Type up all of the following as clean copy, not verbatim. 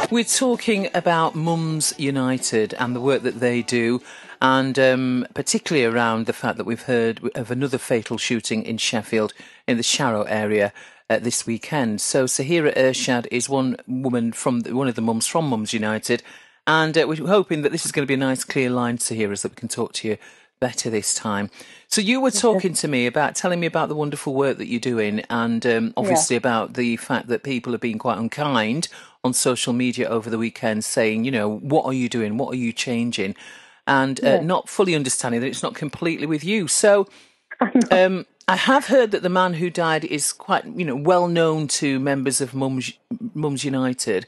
We're talking about Mums United and the work that they do, and particularly around the fact that we've heard of another fatal shooting in Sheffield in the Sharrow area this weekend. So Sahira Ershad is one woman from one of the mums from Mums United, and we're hoping that this is going to be a nice clear line, Sahira, so that we can talk to you better this time. So you were talking to me about, telling me about the wonderful work that you're doing, and obviously about the fact that people have been quite unkind on social media over the weekend, saying, you know, what are you doing? What are you changing? And not fully understanding that it's not completely with you. So I have heard that the man who died is quite, well known to members of Mums United.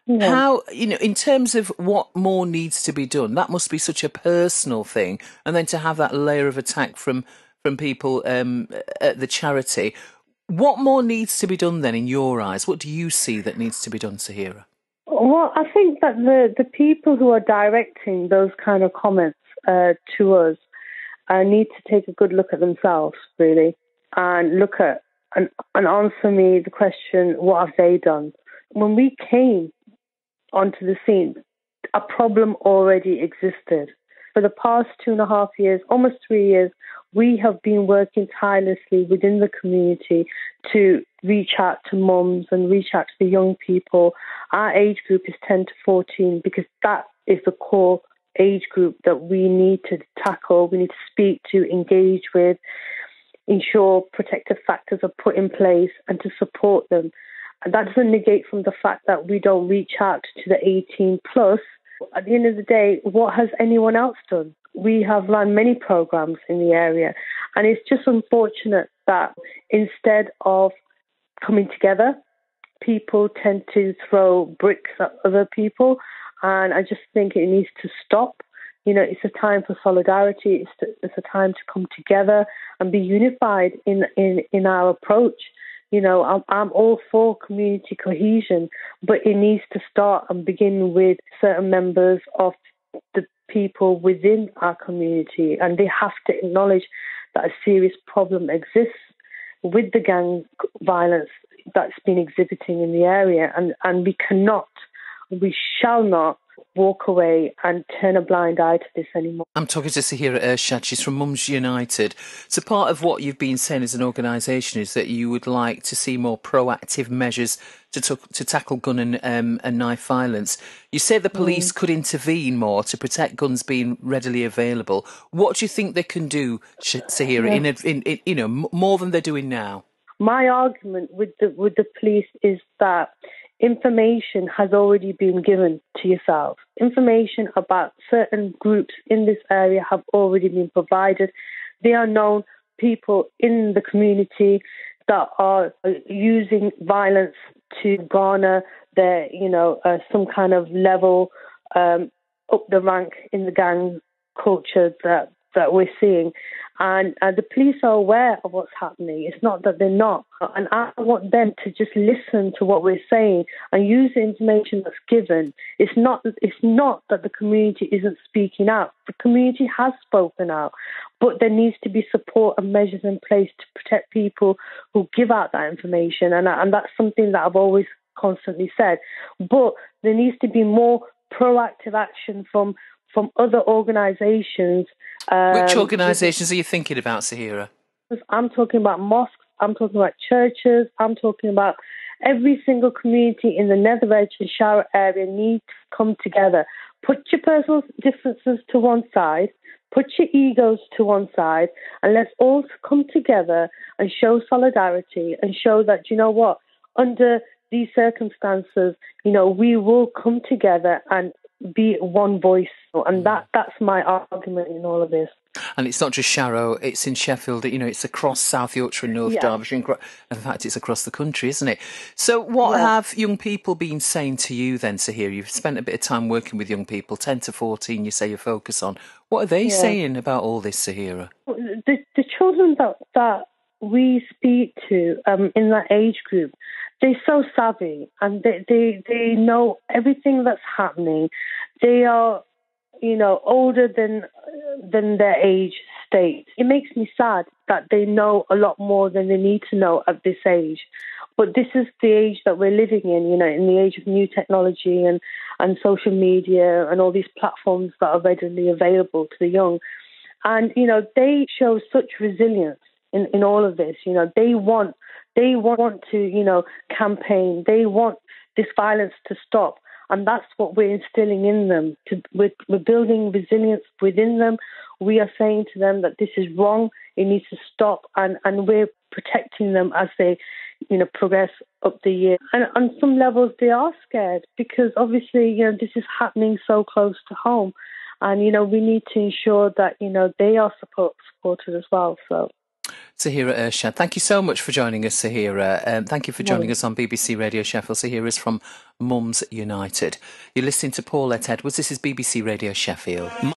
Yeah. How, in terms of what more needs to be done, that must be such a personal thing. And then to have that layer of attack from people at the charity. What more needs to be done then in your eyes? What do you see that needs to be done, Sahira? Well, I think that the people who are directing those kind of comments to us need to take a good look at themselves, really, and look at and answer me the question, what have they done? When we came onto the scene, a problem already existed. For the past 2.5 years, almost 3 years, we have been working tirelessly within the community to reach out to mums and reach out to the young people. Our age group is 10 to 14 because that is the core age group that we need to tackle, we need to speak to, engage with, ensure protective factors are put in place and to support them. And that doesn't negate from the fact that we don't reach out to the 18 plus. At the end of the day, what has anyone else done? We have run many programs in the area, and it's just unfortunate that instead of coming together, people tend to throw bricks at other people, and I just think it needs to stop. It's a time for solidarity. It's a time to come together and be unified in our approach. I'm all for community cohesion, but it needs to start and begin with certain members of the people within our community, and they have to acknowledge that a serious problem exists with the gang violence that's been exhibiting in the area, and we shall not walk away and turn a blind eye to this anymore. I'm talking to Sahira Ershad. She's from Mums United. So part of what you've been saying as an organisation is that you would like to see more proactive measures to tackle gun and knife violence. You say the police could intervene more to protect guns being readily available. What do you think they can do, Sahira, in more than they're doing now? My argument with the police is that information has already been given to yourself. Information about certain groups in this area have already been provided. There are known people in the community that are using violence to garner their, some kind of level up the rank in the gang culture that we're seeing. And the police are aware of what's happening. It's not that they're not. And I want them to just listen to what we're saying and use the information that's given. It's not that the community isn't speaking out. The community has spoken out. But there needs to be support and measures in place to protect people who give out that information. And that's something that I've always constantly said. But there needs to be more proactive action from other organisations. Which organisations are you thinking about, Sahira? I'm talking about mosques, I'm talking about churches, I'm talking about every single community in the Nether Edge and Sharrow area needs to come together. Put your personal differences to one side, put your egos to one side, and let's all come together and show solidarity and show that, you know what, under these circumstances, we will come together and be one voice. And that's my argument in all of this. And it's not just Sharrow, it's in Sheffield, it's across South Yorkshire and North Derbyshire. In fact, it's across the country, isn't it? So what have young people been saying to you then, Sahira? You've spent a bit of time working with young people, 10 to 14, you say you focus on. What are they saying about all this, Sahira? The children that we speak to in that age group, they're so savvy and they know everything that's happening. They are, older than their age state. It makes me sad that they know a lot more than they need to know at this age. But this is the age that we're living in, in the age of new technology and social media and all these platforms that are readily available to the young. And, they show such resilience in all of this. They want to, campaign. They want this violence to stop. And that's what we're instilling in them. We're building resilience within them. We are saying to them that this is wrong. It needs to stop. And we're protecting them as they, progress up the year. And on some levels, they are scared because obviously, this is happening so close to home. And, we need to ensure that, they are supported as well. So. Sahira Ershad, thank you so much for joining us, Sahira. Thank you for joining us on BBC Radio Sheffield. Sahira is from Mums United. You're listening to Paulette Edwards. This is BBC Radio Sheffield.